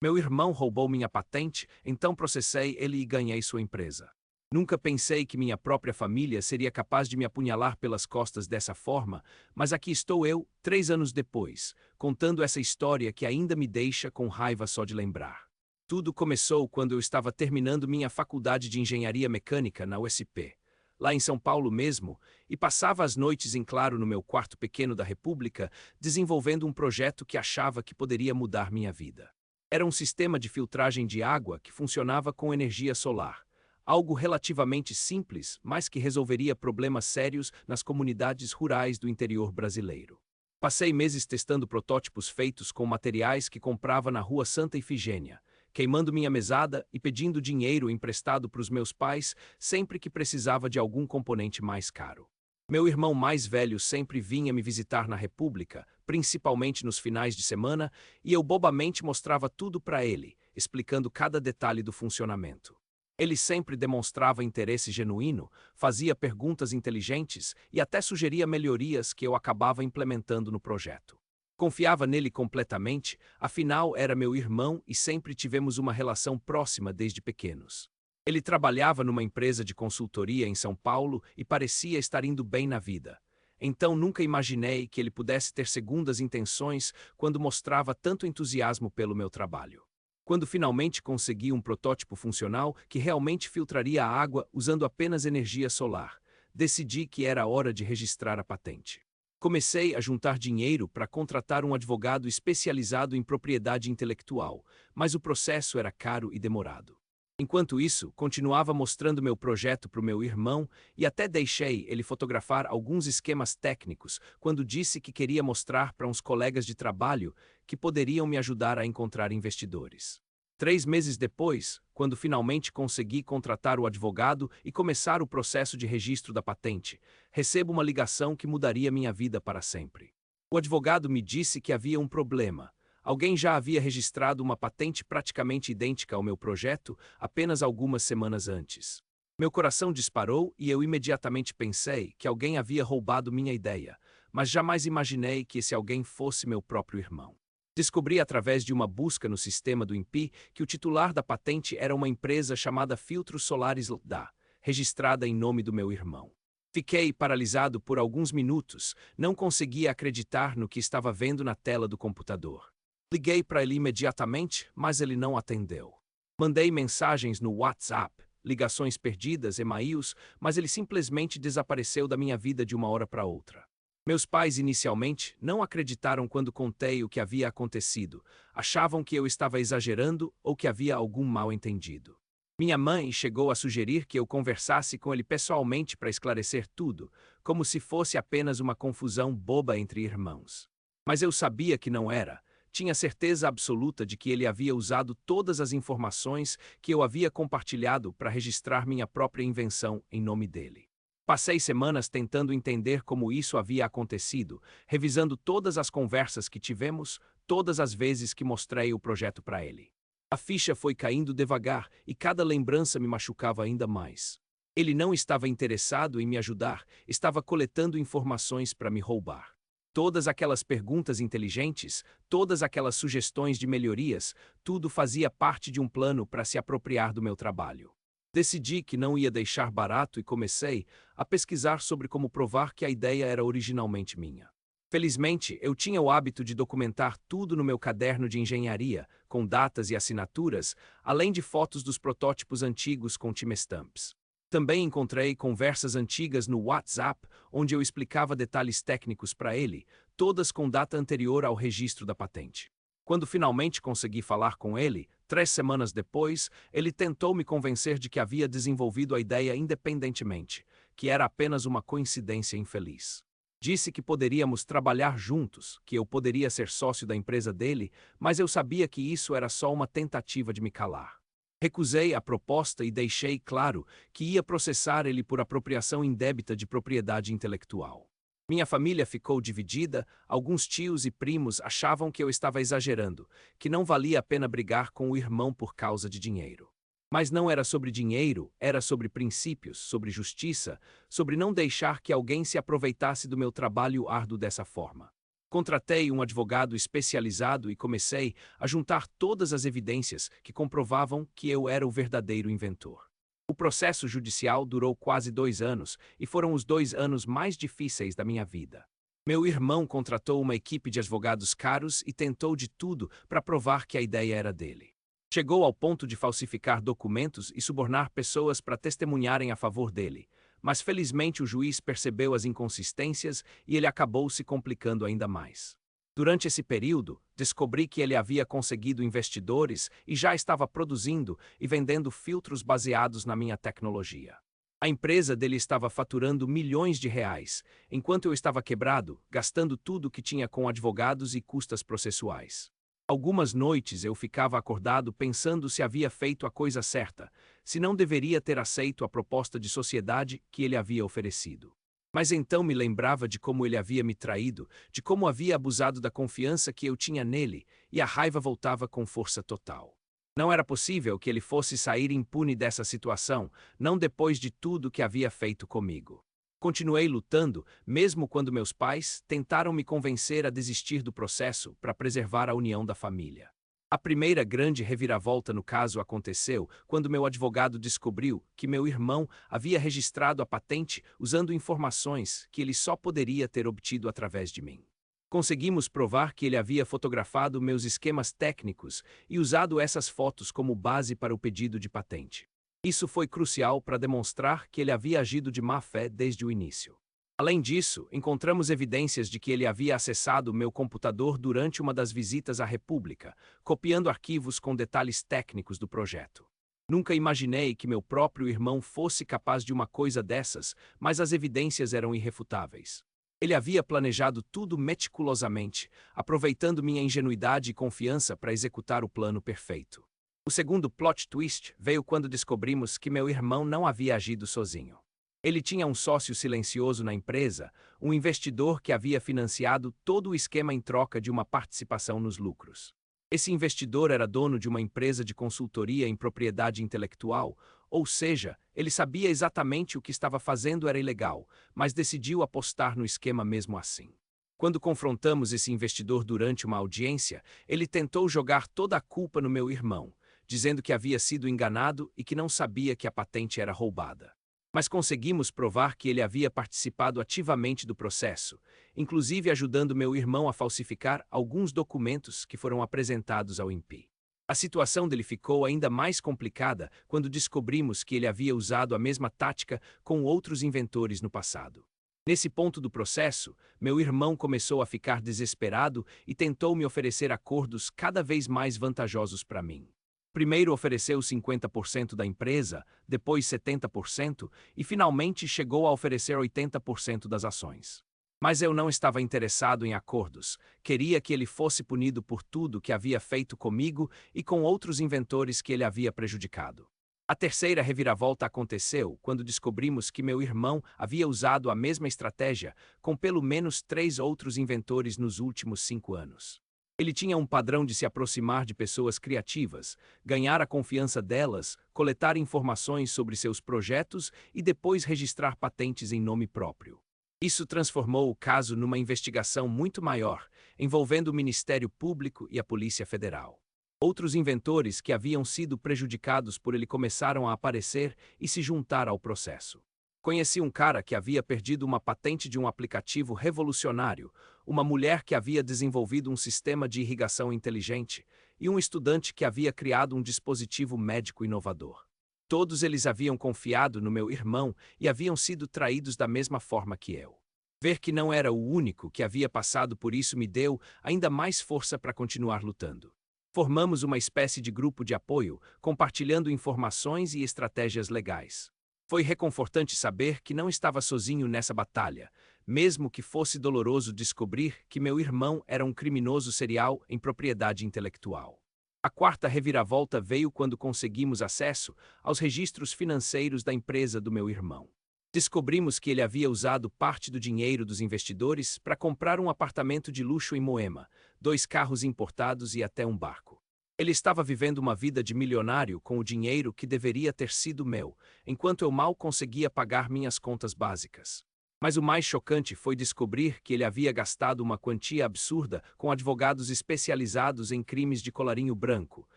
Meu irmão roubou minha patente, então processei ele e ganhei sua empresa. Nunca pensei que minha própria família seria capaz de me apunhalar pelas costas dessa forma, mas aqui estou eu, 3 anos depois, contando essa história que ainda me deixa com raiva só de lembrar. Tudo começou quando eu estava terminando minha faculdade de engenharia mecânica na USP, lá em São Paulo mesmo, e passava as noites em claro no meu quarto pequeno da República, desenvolvendo um projeto que achava que poderia mudar minha vida. Era um sistema de filtragem de água que funcionava com energia solar. Algo relativamente simples, mas que resolveria problemas sérios nas comunidades rurais do interior brasileiro. Passei meses testando protótipos feitos com materiais que comprava na Rua Santa Ifigênia, queimando minha mesada e pedindo dinheiro emprestado para os meus pais sempre que precisava de algum componente mais caro. Meu irmão mais velho sempre vinha me visitar na República, principalmente nos finais de semana, e eu bobamente mostrava tudo para ele, explicando cada detalhe do funcionamento. Ele sempre demonstrava interesse genuíno, fazia perguntas inteligentes e até sugeria melhorias que eu acabava implementando no projeto. Confiava nele completamente, afinal era meu irmão e sempre tivemos uma relação próxima desde pequenos. Ele trabalhava numa empresa de consultoria em São Paulo e parecia estar indo bem na vida. Então nunca imaginei que ele pudesse ter segundas intenções quando mostrava tanto entusiasmo pelo meu trabalho. Quando finalmente consegui um protótipo funcional que realmente filtraria a água usando apenas energia solar, decidi que era hora de registrar a patente. Comecei a juntar dinheiro para contratar um advogado especializado em propriedade intelectual, mas o processo era caro e demorado. Enquanto isso, continuava mostrando meu projeto para o meu irmão e até deixei ele fotografar alguns esquemas técnicos quando disse que queria mostrar para uns colegas de trabalho que poderiam me ajudar a encontrar investidores. 3 meses depois, quando finalmente consegui contratar o advogado e começar o processo de registro da patente, recebo uma ligação que mudaria minha vida para sempre. O advogado me disse que havia um problema. Alguém já havia registrado uma patente praticamente idêntica ao meu projeto apenas algumas semanas antes. Meu coração disparou e eu imediatamente pensei que alguém havia roubado minha ideia, mas jamais imaginei que esse alguém fosse meu próprio irmão. Descobri através de uma busca no sistema do INPI que o titular da patente era uma empresa chamada Filtros Solares LTDA, registrada em nome do meu irmão. Fiquei paralisado por alguns minutos, não conseguia acreditar no que estava vendo na tela do computador. Liguei para ele imediatamente, mas ele não atendeu. Mandei mensagens no WhatsApp, ligações perdidas, e-mails, mas ele simplesmente desapareceu da minha vida de uma hora para outra. Meus pais inicialmente não acreditaram quando contei o que havia acontecido, achavam que eu estava exagerando ou que havia algum mal-entendido. Minha mãe chegou a sugerir que eu conversasse com ele pessoalmente para esclarecer tudo, como se fosse apenas uma confusão boba entre irmãos. Mas eu sabia que não era. Tinha certeza absoluta de que ele havia usado todas as informações que eu havia compartilhado para registrar minha própria invenção em nome dele. Passei semanas tentando entender como isso havia acontecido, revisando todas as conversas que tivemos, todas as vezes que mostrei o projeto para ele. A ficha foi caindo devagar e cada lembrança me machucava ainda mais. Ele não estava interessado em me ajudar, estava coletando informações para me roubar. Todas aquelas perguntas inteligentes, todas aquelas sugestões de melhorias, tudo fazia parte de um plano para se apropriar do meu trabalho. Decidi que não ia deixar barato e comecei a pesquisar sobre como provar que a ideia era originalmente minha. Felizmente, eu tinha o hábito de documentar tudo no meu caderno de engenharia, com datas e assinaturas, além de fotos dos protótipos antigos com timestamps. Também encontrei conversas antigas no WhatsApp, onde eu explicava detalhes técnicos para ele, todas com data anterior ao registro da patente. Quando finalmente consegui falar com ele, 3 semanas depois, ele tentou me convencer de que havia desenvolvido a ideia independentemente, que era apenas uma coincidência infeliz. Disse que poderíamos trabalhar juntos, que eu poderia ser sócio da empresa dele, mas eu sabia que isso era só uma tentativa de me calar. Recusei a proposta e deixei claro que ia processar ele por apropriação indébita de propriedade intelectual. Minha família ficou dividida, alguns tios e primos achavam que eu estava exagerando, que não valia a pena brigar com o irmão por causa de dinheiro. Mas não era sobre dinheiro, era sobre princípios, sobre justiça, sobre não deixar que alguém se aproveitasse do meu trabalho árduo dessa forma. Contratei um advogado especializado e comecei a juntar todas as evidências que comprovavam que eu era o verdadeiro inventor. O processo judicial durou quase 2 anos e foram os 2 anos mais difíceis da minha vida. Meu irmão contratou uma equipe de advogados caros e tentou de tudo para provar que a ideia era dele. Chegou ao ponto de falsificar documentos e subornar pessoas para testemunharem a favor dele, mas felizmente o juiz percebeu as inconsistências e ele acabou se complicando ainda mais. Durante esse período, descobri que ele havia conseguido investidores e já estava produzindo e vendendo filtros baseados na minha tecnologia. A empresa dele estava faturando milhões de reais, enquanto eu estava quebrado, gastando tudo que tinha com advogados e custas processuais. Algumas noites eu ficava acordado pensando se havia feito a coisa certa, se não deveria ter aceito a proposta de sociedade que ele havia oferecido. Mas então me lembrava de como ele havia me traído, de como havia abusado da confiança que eu tinha nele, e a raiva voltava com força total. Não era possível que ele fosse sair impune dessa situação, não depois de tudo que havia feito comigo. Continuei lutando, mesmo quando meus pais tentaram me convencer a desistir do processo para preservar a união da família. A primeira grande reviravolta no caso aconteceu quando meu advogado descobriu que meu irmão havia registrado a patente usando informações que ele só poderia ter obtido através de mim. Conseguimos provar que ele havia fotografado meus esquemas técnicos e usado essas fotos como base para o pedido de patente. Isso foi crucial para demonstrar que ele havia agido de má fé desde o início. Além disso, encontramos evidências de que ele havia acessado meu computador durante uma das visitas à República, copiando arquivos com detalhes técnicos do projeto. Nunca imaginei que meu próprio irmão fosse capaz de uma coisa dessas, mas as evidências eram irrefutáveis. Ele havia planejado tudo meticulosamente, aproveitando minha ingenuidade e confiança para executar o plano perfeito. O segundo plot twist veio quando descobrimos que meu irmão não havia agido sozinho. Ele tinha um sócio silencioso na empresa, um investidor que havia financiado todo o esquema em troca de uma participação nos lucros. Esse investidor era dono de uma empresa de consultoria em propriedade intelectual, ou seja, ele sabia exatamente o que estava fazendo era ilegal, mas decidiu apostar no esquema mesmo assim. Quando confrontamos esse investidor durante uma audiência, ele tentou jogar toda a culpa no meu irmão, dizendo que havia sido enganado e que não sabia que a patente era roubada. Mas conseguimos provar que ele havia participado ativamente do processo, inclusive ajudando meu irmão a falsificar alguns documentos que foram apresentados ao INPI. A situação dele ficou ainda mais complicada quando descobrimos que ele havia usado a mesma tática com outros inventores no passado. Nesse ponto do processo, meu irmão começou a ficar desesperado e tentou me oferecer acordos cada vez mais vantajosos para mim. Primeiro ofereceu 50% da empresa, depois 70% e finalmente chegou a oferecer 80% das ações. Mas eu não estava interessado em acordos, queria que ele fosse punido por tudo que havia feito comigo e com outros inventores que ele havia prejudicado. A terceira reviravolta aconteceu quando descobrimos que meu irmão havia usado a mesma estratégia com pelo menos 3 outros inventores nos últimos 5 anos. Ele tinha um padrão de se aproximar de pessoas criativas, ganhar a confiança delas, coletar informações sobre seus projetos e depois registrar patentes em nome próprio. Isso transformou o caso numa investigação muito maior, envolvendo o Ministério Público e a Polícia Federal. Outros inventores que haviam sido prejudicados por ele começaram a aparecer e se juntar ao processo. Conheci um cara que havia perdido uma patente de um aplicativo revolucionário, uma mulher que havia desenvolvido um sistema de irrigação inteligente e um estudante que havia criado um dispositivo médico inovador. Todos eles haviam confiado no meu irmão e haviam sido traídos da mesma forma que eu. Ver que não era o único que havia passado por isso me deu ainda mais força para continuar lutando. Formamos uma espécie de grupo de apoio, compartilhando informações e estratégias legais. Foi reconfortante saber que não estava sozinho nessa batalha, mesmo que fosse doloroso descobrir que meu irmão era um criminoso serial em propriedade intelectual. A quarta reviravolta veio quando conseguimos acesso aos registros financeiros da empresa do meu irmão. Descobrimos que ele havia usado parte do dinheiro dos investidores para comprar um apartamento de luxo em Moema, 2 carros importados e até um barco. Ele estava vivendo uma vida de milionário com o dinheiro que deveria ter sido meu, enquanto eu mal conseguia pagar minhas contas básicas. Mas o mais chocante foi descobrir que ele havia gastado uma quantia absurda com advogados especializados em crimes de colarinho branco,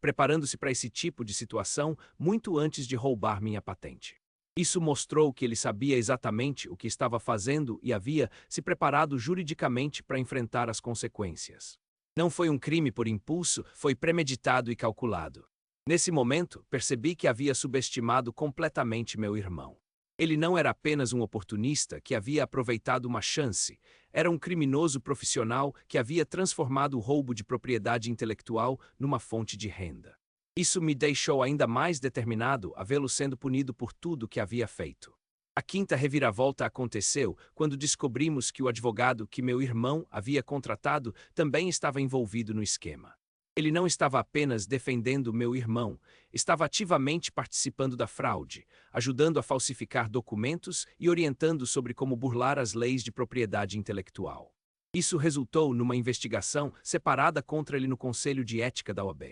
preparando-se para esse tipo de situação muito antes de roubar minha patente. Isso mostrou que ele sabia exatamente o que estava fazendo e havia se preparado juridicamente para enfrentar as consequências. Não foi um crime por impulso, foi premeditado e calculado. Nesse momento, percebi que havia subestimado completamente meu irmão. Ele não era apenas um oportunista que havia aproveitado uma chance, era um criminoso profissional que havia transformado o roubo de propriedade intelectual numa fonte de renda. Isso me deixou ainda mais determinado a vê-lo sendo punido por tudo que havia feito. A quinta reviravolta aconteceu quando descobrimos que o advogado que meu irmão havia contratado também estava envolvido no esquema. Ele não estava apenas defendendo meu irmão, estava ativamente participando da fraude, ajudando a falsificar documentos e orientando sobre como burlar as leis de propriedade intelectual. Isso resultou numa investigação separada contra ele no Conselho de Ética da OAB.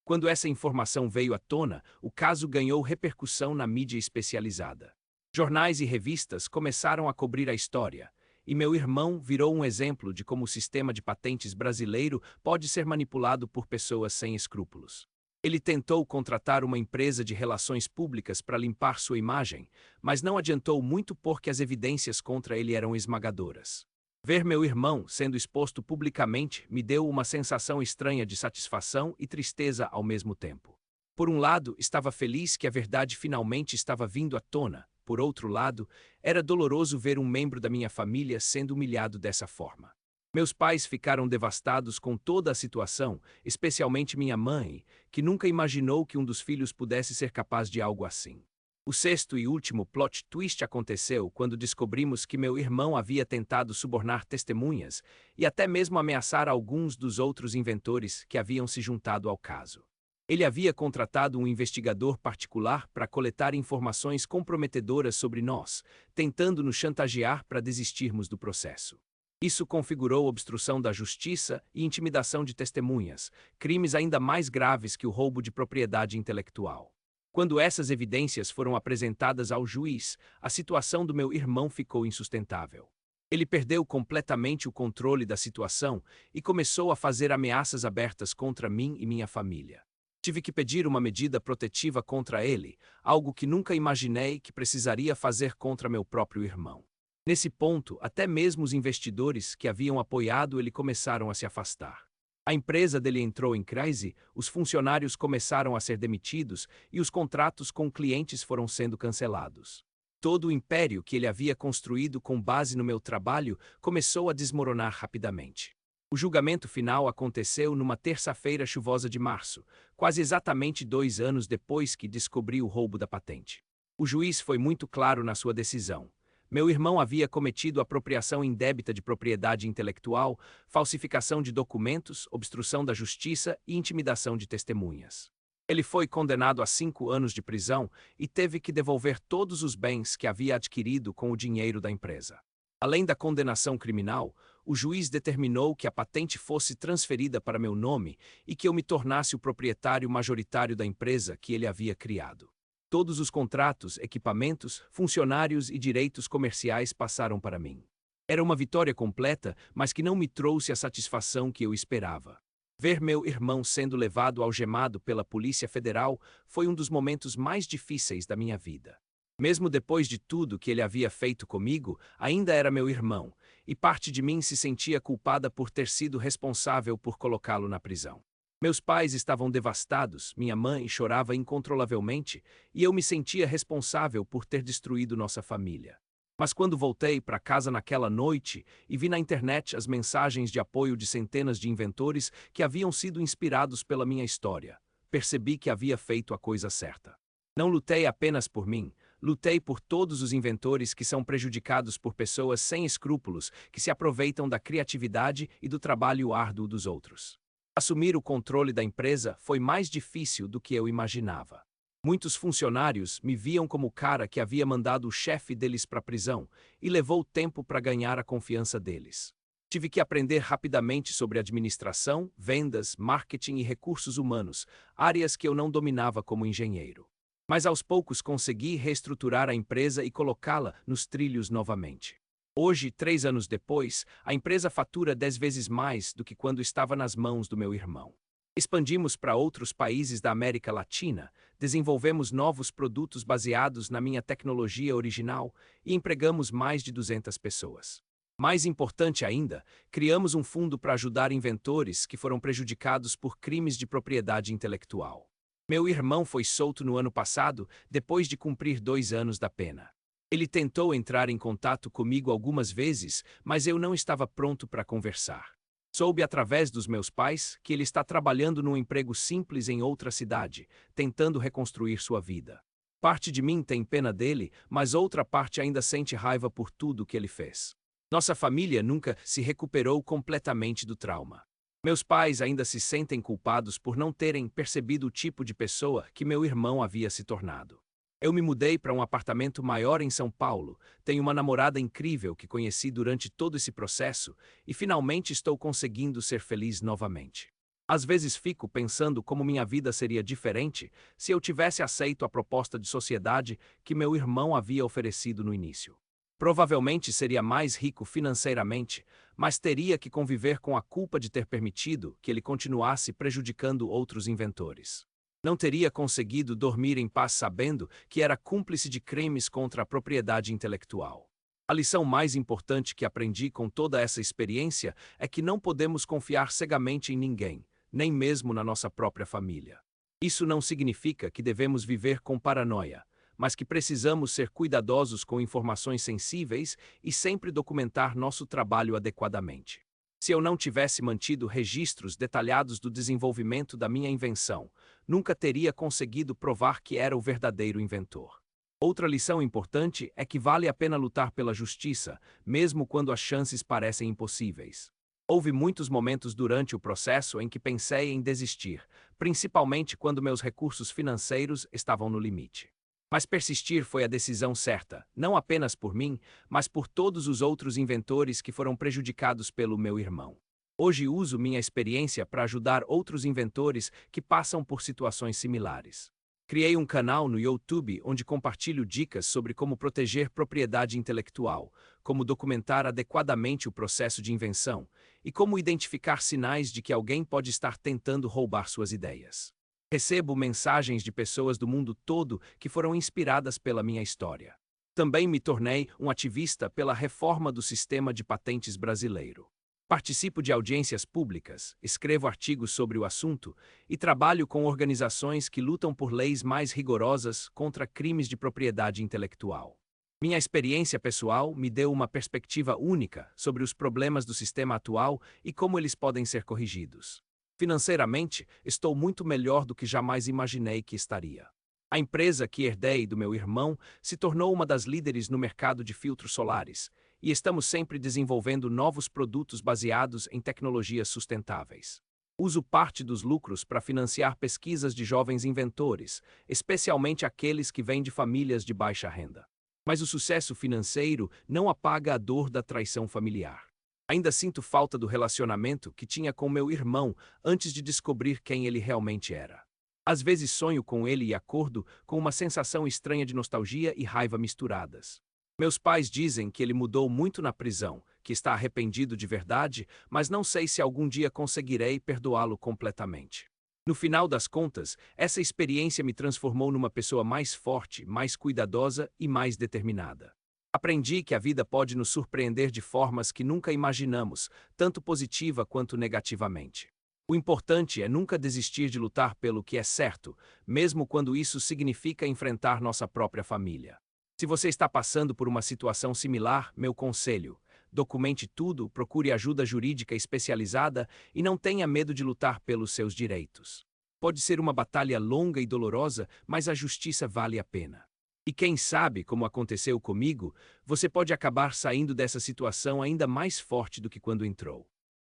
Quando essa informação veio à tona, o caso ganhou repercussão na mídia especializada. Jornais e revistas começaram a cobrir a história, e meu irmão virou um exemplo de como o sistema de patentes brasileiro pode ser manipulado por pessoas sem escrúpulos. Ele tentou contratar uma empresa de relações públicas para limpar sua imagem, mas não adiantou muito porque as evidências contra ele eram esmagadoras. Ver meu irmão sendo exposto publicamente me deu uma sensação estranha de satisfação e tristeza ao mesmo tempo. Por um lado, estava feliz que a verdade finalmente estava vindo à tona. Por outro lado, era doloroso ver um membro da minha família sendo humilhado dessa forma. Meus pais ficaram devastados com toda a situação, especialmente minha mãe, que nunca imaginou que um dos filhos pudesse ser capaz de algo assim. O sexto e último plot twist aconteceu quando descobrimos que meu irmão havia tentado subornar testemunhas e até mesmo ameaçar alguns dos outros inventores que haviam se juntado ao caso. Ele havia contratado um investigador particular para coletar informações comprometedoras sobre nós, tentando nos chantagear para desistirmos do processo. Isso configurou obstrução da justiça e intimidação de testemunhas, crimes ainda mais graves que o roubo de propriedade intelectual. Quando essas evidências foram apresentadas ao juiz, a situação do meu irmão ficou insustentável. Ele perdeu completamente o controle da situação e começou a fazer ameaças abertas contra mim e minha família. Tive que pedir uma medida protetiva contra ele, algo que nunca imaginei que precisaria fazer contra meu próprio irmão. Nesse ponto, até mesmo os investidores que haviam apoiado ele começaram a se afastar. A empresa dele entrou em crise, os funcionários começaram a ser demitidos e os contratos com clientes foram sendo cancelados. Todo o império que ele havia construído com base no meu trabalho começou a desmoronar rapidamente. O julgamento final aconteceu numa terça-feira chuvosa de março, quase exatamente 2 anos depois que descobri o roubo da patente. O juiz foi muito claro na sua decisão. Meu irmão havia cometido apropriação indébita de propriedade intelectual, falsificação de documentos, obstrução da justiça e intimidação de testemunhas. Ele foi condenado a 5 anos de prisão e teve que devolver todos os bens que havia adquirido com o dinheiro da empresa. Além da condenação criminal, o juiz determinou que a patente fosse transferida para meu nome e que eu me tornasse o proprietário majoritário da empresa que ele havia criado. Todos os contratos, equipamentos, funcionários e direitos comerciais passaram para mim. Era uma vitória completa, mas que não me trouxe a satisfação que eu esperava. Ver meu irmão sendo levado algemado pela Polícia Federal foi um dos momentos mais difíceis da minha vida. Mesmo depois de tudo que ele havia feito comigo, ainda era meu irmão, e parte de mim se sentia culpada por ter sido responsável por colocá-lo na prisão. Meus pais estavam devastados, minha mãe chorava incontrolavelmente, e eu me sentia responsável por ter destruído nossa família. Mas quando voltei para casa naquela noite e vi na internet as mensagens de apoio de centenas de inventores que haviam sido inspirados pela minha história, percebi que havia feito a coisa certa. Não lutei apenas por mim, lutei por todos os inventores que são prejudicados por pessoas sem escrúpulos que se aproveitam da criatividade e do trabalho árduo dos outros. Assumir o controle da empresa foi mais difícil do que eu imaginava. Muitos funcionários me viam como o cara que havia mandado o chefe deles para a prisão e levou tempo para ganhar a confiança deles. Tive que aprender rapidamente sobre administração, vendas, marketing e recursos humanos, áreas que eu não dominava como engenheiro. Mas aos poucos consegui reestruturar a empresa e colocá-la nos trilhos novamente. Hoje, 3 anos depois, a empresa fatura 10 vezes mais do que quando estava nas mãos do meu irmão. Expandimos para outros países da América Latina, desenvolvemos novos produtos baseados na minha tecnologia original e empregamos mais de 200 pessoas. Mais importante ainda, criamos um fundo para ajudar inventores que foram prejudicados por crimes de propriedade intelectual. Meu irmão foi solto no ano passado, depois de cumprir 2 anos da pena. Ele tentou entrar em contato comigo algumas vezes, mas eu não estava pronto para conversar. Soube através dos meus pais que ele está trabalhando num emprego simples em outra cidade, tentando reconstruir sua vida. Parte de mim tem pena dele, mas outra parte ainda sente raiva por tudo que ele fez. Nossa família nunca se recuperou completamente do trauma. Meus pais ainda se sentem culpados por não terem percebido o tipo de pessoa que meu irmão havia se tornado. Eu me mudei para um apartamento maior em São Paulo, tenho uma namorada incrível que conheci durante todo esse processo e finalmente estou conseguindo ser feliz novamente. Às vezes fico pensando como minha vida seria diferente se eu tivesse aceito a proposta de sociedade que meu irmão havia oferecido no início. Provavelmente seria mais rico financeiramente, mas teria que conviver com a culpa de ter permitido que ele continuasse prejudicando outros inventores. Não teria conseguido dormir em paz sabendo que era cúmplice de crimes contra a propriedade intelectual. A lição mais importante que aprendi com toda essa experiência é que não podemos confiar cegamente em ninguém, nem mesmo na nossa própria família. Isso não significa que devemos viver com paranoia, mas que precisamos ser cuidadosos com informações sensíveis e sempre documentar nosso trabalho adequadamente. Se eu não tivesse mantido registros detalhados do desenvolvimento da minha invenção, nunca teria conseguido provar que era o verdadeiro inventor. Outra lição importante é que vale a pena lutar pela justiça, mesmo quando as chances parecem impossíveis. Houve muitos momentos durante o processo em que pensei em desistir, principalmente quando meus recursos financeiros estavam no limite. Mas persistir foi a decisão certa, não apenas por mim, mas por todos os outros inventores que foram prejudicados pelo meu irmão. Hoje uso minha experiência para ajudar outros inventores que passam por situações similares. Criei um canal no YouTube onde compartilho dicas sobre como proteger propriedade intelectual, como documentar adequadamente o processo de invenção e como identificar sinais de que alguém pode estar tentando roubar suas ideias. Recebo mensagens de pessoas do mundo todo que foram inspiradas pela minha história. Também me tornei um ativista pela reforma do sistema de patentes brasileiro. Participo de audiências públicas, escrevo artigos sobre o assunto e trabalho com organizações que lutam por leis mais rigorosas contra crimes de propriedade intelectual. Minha experiência pessoal me deu uma perspectiva única sobre os problemas do sistema atual e como eles podem ser corrigidos. Financeiramente, estou muito melhor do que jamais imaginei que estaria. A empresa que herdei do meu irmão se tornou uma das líderes no mercado de filtros solares, e estamos sempre desenvolvendo novos produtos baseados em tecnologias sustentáveis. Uso parte dos lucros para financiar pesquisas de jovens inventores, especialmente aqueles que vêm de famílias de baixa renda. Mas o sucesso financeiro não apaga a dor da traição familiar. Ainda sinto falta do relacionamento que tinha com meu irmão antes de descobrir quem ele realmente era. Às vezes sonho com ele e acordo com uma sensação estranha de nostalgia e raiva misturadas. Meus pais dizem que ele mudou muito na prisão, que está arrependido de verdade, mas não sei se algum dia conseguirei perdoá-lo completamente. No final das contas, essa experiência me transformou numa pessoa mais forte, mais cuidadosa e mais determinada. Aprendi que a vida pode nos surpreender de formas que nunca imaginamos, tanto positiva quanto negativamente. O importante é nunca desistir de lutar pelo que é certo, mesmo quando isso significa enfrentar nossa própria família. Se você está passando por uma situação similar, meu conselho: documente tudo, procure ajuda jurídica especializada e não tenha medo de lutar pelos seus direitos. Pode ser uma batalha longa e dolorosa, mas a justiça vale a pena. E quem sabe, como aconteceu comigo, você pode acabar saindo dessa situação ainda mais forte do que quando entrou.